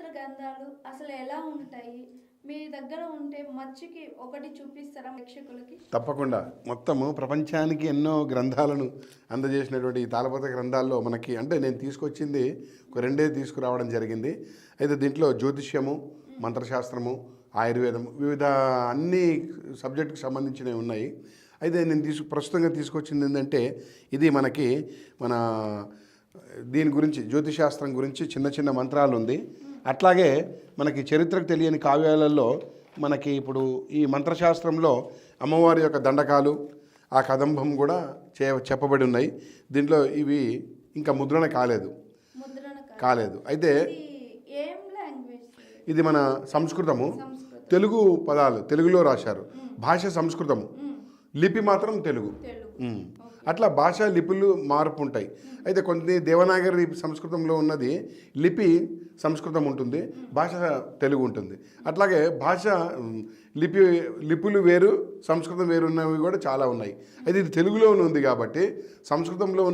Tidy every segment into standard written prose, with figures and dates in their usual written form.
తాళపత్ర గ్రంథాలు అసలు ఎలా ఉంటాయి? మీ దగ్గర ఉంటే మచ్చుకి ఒకటి చూపిస్తారా ప్రేక్షకులకి? తప్పకుండా. మొత్తము ప్రపంచానికి ఎన్నో గ్రంథాలను అందజేసినటువంటి ఈ తాళపత్ర గ్రంథాల్లో మనకి అంటే నేను తీసుకొచ్చింది ఒక రెండే తీసుకురావడం జరిగింది. అయితే దీంట్లో జ్యోతిష్యము, మంత్రశాస్త్రము, ఆయుర్వేదం వివిధ అన్ని సబ్జెక్టుకి సంబంధించినవి ఉన్నాయి. అయితే నేను ప్రస్తుతంగా తీసుకొచ్చింది ఏంటంటే ఇది మనకి మన దీని గురించి జ్యోతిశాస్త్రం గురించి చిన్న చిన్న మంత్రాలు ఉంది. అట్లాగే మనకి చరిత్రకు తెలియని కావ్యాలలో మనకి ఇప్పుడు ఈ మంత్రశాస్త్రంలో అమ్మవారి యొక్క దండకాలు ఆ కదంబం కూడా చెప్పబడి ఉన్నాయి. దీంట్లో ఇవి ఇంకా ముద్రణ కాలేదు. అయితే ఏం లాంగ్వేజ్? ఇది మన సంస్కృతము, తెలుగు పదాలు తెలుగులో రాశారు. భాష సంస్కృతము, లిపి మాత్రం తెలుగు. అట్లా భాషా లిపులు మార్పు ఉంటాయి. అయితే కొన్ని దేవనాగరి సంస్కృతంలో ఉన్నది లిపి సంస్కృతం ఉంటుంది, భాష తెలుగు ఉంటుంది. అట్లాగే భాష లిపులు వేరు, సంస్కృతం వేరు ఉన్నవి కూడా చాలా ఉన్నాయి. అయితే ఇది తెలుగులో ఉంది కాబట్టి సంస్కృతంలో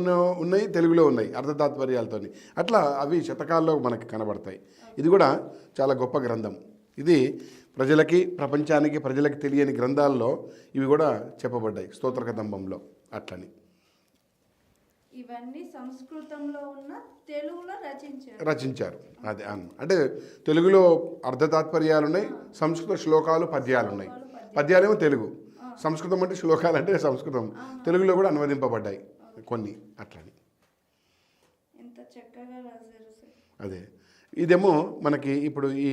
ఉన్నాయి, తెలుగులో ఉన్నాయి అర్థతాత్పర్యాలతో. అట్లా అవి శతకాల్లో మనకి కనబడతాయి. ఇది కూడా చాలా గొప్ప గ్రంథం. ఇది ప్రపంచానికి ప్రజలకి తెలియని గ్రంథాల్లో ఇవి కూడా చెప్పబడ్డాయి స్తోత్ర కదంబంలో. అట్లని ఇవన్నీ సంస్కృతంలో ఉన్న తెలుగులో రచించారు. అదే అంటే తెలుగులో అర్థతాత్పర్యాలు ఉన్నాయి, సంస్కృత శ్లోకాలు పద్యాలు ఉన్నాయి. పద్యాలేమో తెలుగు, సంస్కృతం అంటే శ్లోకాలు అంటే సంస్కృతం, తెలుగులో కూడా అనువదింపబడ్డాయి కొన్ని. అట్లని అదే ఇదేమో మనకి ఇప్పుడు ఈ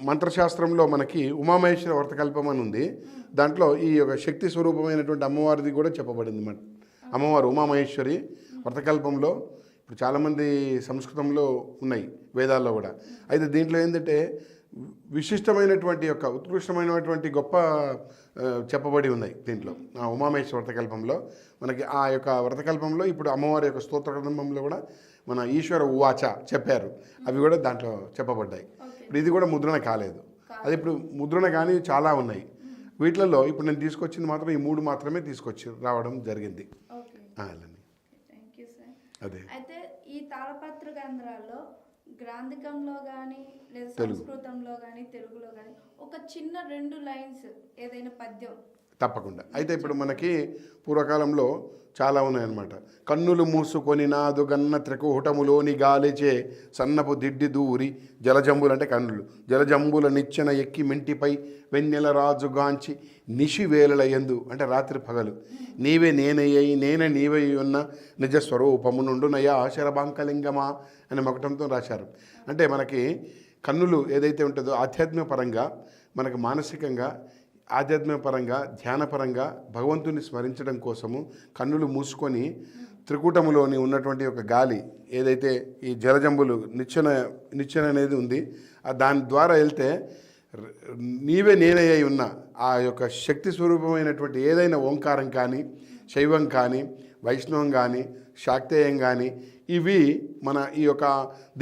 మంత్రశాస్త్రంలో మనకి ఉమామహేశ్వర వ్రతకల్పం అని ఉంది. దాంట్లో ఈ యొక్క శక్తి స్వరూపమైనటువంటి అమ్మవారిది కూడా చెప్పబడింది. మన అమ్మవారు ఉమామహేశ్వరి వ్రతకల్పంలో ఇప్పుడు చాలామంది సంస్కృతంలో ఉన్నాయి, వేదాల్లో కూడా. అయితే దీంట్లో ఏంటంటే విశిష్టమైనటువంటి యొక్క ఉత్కృష్టమైనటువంటి గొప్ప చెప్పబడి ఉన్నాయి దీంట్లో. ఆ ఉమామహేశ్వర వ్రతకల్పంలో మనకి ఆ యొక్క వ్రతకల్పంలో ఇప్పుడు అమ్మవారి యొక్క స్తోత్ర గ్రంథంలో కూడా మన ఈశ్వర ఉవాచ చెప్పారు, అవి కూడా దాంట్లో చెప్పబడ్డాయి. ఇప్పుడు ఇది కూడా ముద్రణ కాలేదు. అది ఇప్పుడు ముద్రణ కానీ చాలా ఉన్నాయి. వీటిలలో ఇప్పుడు నేను తీసుకొచ్చింది మాత్రం ఈ 3 మాత్రమే తీసుకొచ్చి రావడం జరిగింది. అదే అయితే ఈ తాళపత్ర గ్రంథాల్లో గ్రాంధికంలో కానీ లేదా సంస్కృతంలో కానీ తెలుగులో కానీ ఒక చిన్న 2 లైన్స్ ఏదైనా పద్యం తప్పకుండా. అయితే ఇప్పుడు మనకి పూర్వకాలంలో చాలా ఉన్నాయన్నమాట. కన్నులు మూసుకొని నాదు గన్న త్రికూటములోని గాలిచే సన్నపు దిడ్డి దూరి జలజంబులు అంటే కన్నులు జలజంబుల నిచ్చెన ఎక్కి మెంటిపై వెన్నెల రాజుగాంచి నిశివేళల యందు అంటే రాత్రి పగలు నీవే నేనయ్యి నేనే నీవై ఉన్న నిజ స్వరూపము నుండునయ్యా శరభాంకలింగమా అని మకటంతో రాశారు. అంటే మనకి కన్నులు ఏదైతే ఉంటుందో ఆధ్యాత్మిక పరంగా మనకు మానసికంగా ఆధ్యాత్మికపరంగా ధ్యానపరంగా భగవంతుని స్మరించడం కోసము కన్నులు మూసుకొని త్రికూటములోని ఉన్నటువంటి ఒక గాలి ఏదైతే ఈ జలజంబులు నిచ్చెన అనేది ఉంది, దాని ద్వారా వెళ్తే నీవే నేనే అయి ఉన్న ఆ యొక్క శక్తి స్వరూపమైనటువంటి ఏదైనా ఓంకారం కానీ శైవం కానీ వైష్ణవం కానీ శాక్తేయం కానీ ఇవి మన ఈ యొక్క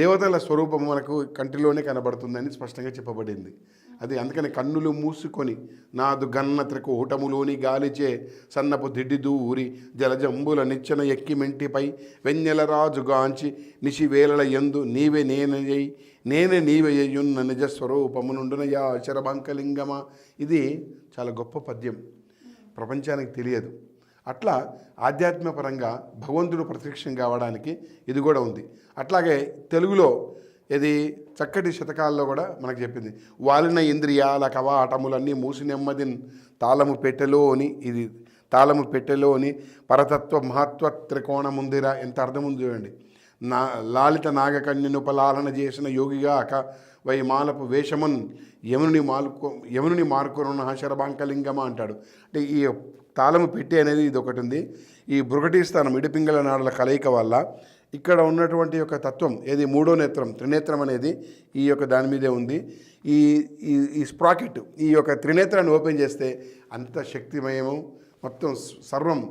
దేవతల స్వరూపం మనకు కంటిలోనే కనబడుతుందని స్పష్టంగా చెప్పబడింది. అది అందుకని కన్నులు మూసుకొని నాదు గన్న త్రికూటములోని గాలిచే సన్నపు దిడ్డి దూరి జలజంబుల నిచ్చెన ఎక్కి మెంటిపై వెన్నెల రాజుగాంచి నిశివేళల యందు నీవే నేనే నీవయ్యున్న నిజస్వరూపము నుండునయా శరభంకలింగమా. ఇది చాలా గొప్ప పద్యం, ప్రపంచానికి తెలియదు. అట్లా ఆధ్యాత్మికపరంగా భగవంతుడు ప్రత్యక్షం కావడానికి ఇది కూడా ఉంది. అట్లాగే తెలుగులో ఇది చక్కటి శతకాల్లో కూడా మనకు చెప్పింది. వాలిన ఇంద్రియాల కవాటములన్నీ మూసి నెమ్మదిన్ తాళము పెట్టెలోని పరతత్వ మహత్వ త్రికోణముందిరా. ఎంత అర్థం ఉంది చూడండి. లాలిత నాగకన్యనుపలాలన చేసిన యోగిగాక వైమాలపు వేషమున్ యముని మార్కురున్న శరభాంకలింగమా అంటాడు. అంటే ఈ తాళము పెట్టి అనేది ఇది ఒకటి ఉంది. ఈ బృగటి స్థానం ఇడిపింగళ నాడుల కలయిక వల్ల ఇక్కడ ఉన్నటువంటి యొక్క తత్వం ఏది మూడో నేత్రం త్రినేత్రం అనేది ఈ యొక్క దాని మీదే ఉంది. ఈ స్ప్రాకెట్ ఈ యొక్క త్రినేత్రాన్ని ఓపెన్ చేస్తే అంత శక్తిమయము మొత్తం సర్వం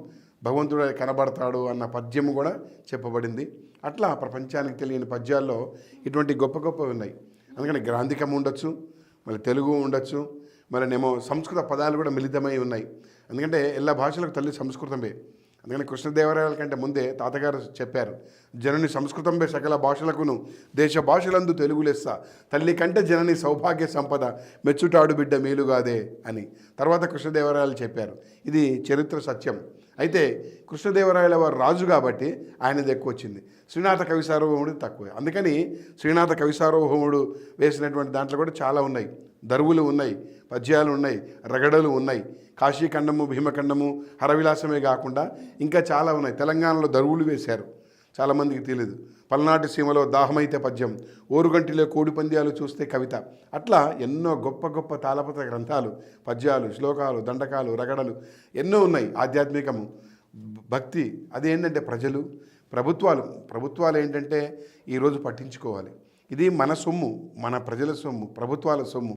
భగవంతుడు కనబడతాడు అన్న పద్యము కూడా చెప్పబడింది. అట్లా ప్రపంచానికి తెలియని పద్యాల్లో ఇటువంటి గొప్ప గొప్పవి ఉన్నాయి. అందుకని గ్రాంధికం ఉండొచ్చు, మళ్ళీ తెలుగు ఉండొచ్చు, మళ్ళీనేమో సంస్కృత పదాలు కూడా మిళితమై ఉన్నాయి. ఎందుకంటే എല്ലാ భాషలకు తల్లి సంస్కృతమే. అందుకని కృష్ణదేవరాయల కంటే ముందే తాతగారు చెప్పారు, జనని సంస్కృతంపై సకల భాషలకును దేశ భాషలందు తెలుగు లెస్స, తల్లి కంటే జనని సౌభాగ్య సంపద, మెచ్చుటాడు బిడ్డ మేలుగాదే అని తర్వాత కృష్ణదేవరాయలు చెప్పారు. ఇది చరిత్ర సత్యం. అయితే కృష్ణదేవరాయల వారు రాజు కాబట్టి ఆయనది ఎక్కువ వచ్చింది, శ్రీనాథ కవి సార్వభౌముడు తక్కువ. అందుకని శ్రీనాథ కవి సార్వభౌముడు వేసినటువంటి దాంట్లో కూడా చాలా ఉన్నాయి, దరువులు ఉన్నాయి, పద్యాలు ఉన్నాయి, రగడలు ఉన్నాయి. కాశీఖండము, భీమఖండము, హరవిలాసమే కాకుండా ఇంకా చాలా ఉన్నాయి. తెలంగాణలో దరువులు వేశారు, చాలామందికి తెలియదు. పల్నాటి సీమలో దాహమైతే పద్యం, ఓరుగంటిలో కోడి పంద్యాలు చూస్తే కవిత, అట్లా ఎన్నో గొప్ప గొప్ప తాళపత్ర గ్రంథాలు, పద్యాలు, శ్లోకాలు, దండకాలు, రగడలు ఎన్నో ఉన్నాయి. ఆధ్యాత్మికము, భక్తి, అదేంటంటే ప్రభుత్వాలు ఏంటంటే ఈరోజు పట్టించుకోవాలి. ఇది మన సొమ్ము, మన ప్రజల సొమ్ము, ప్రభుత్వాల సొమ్ము.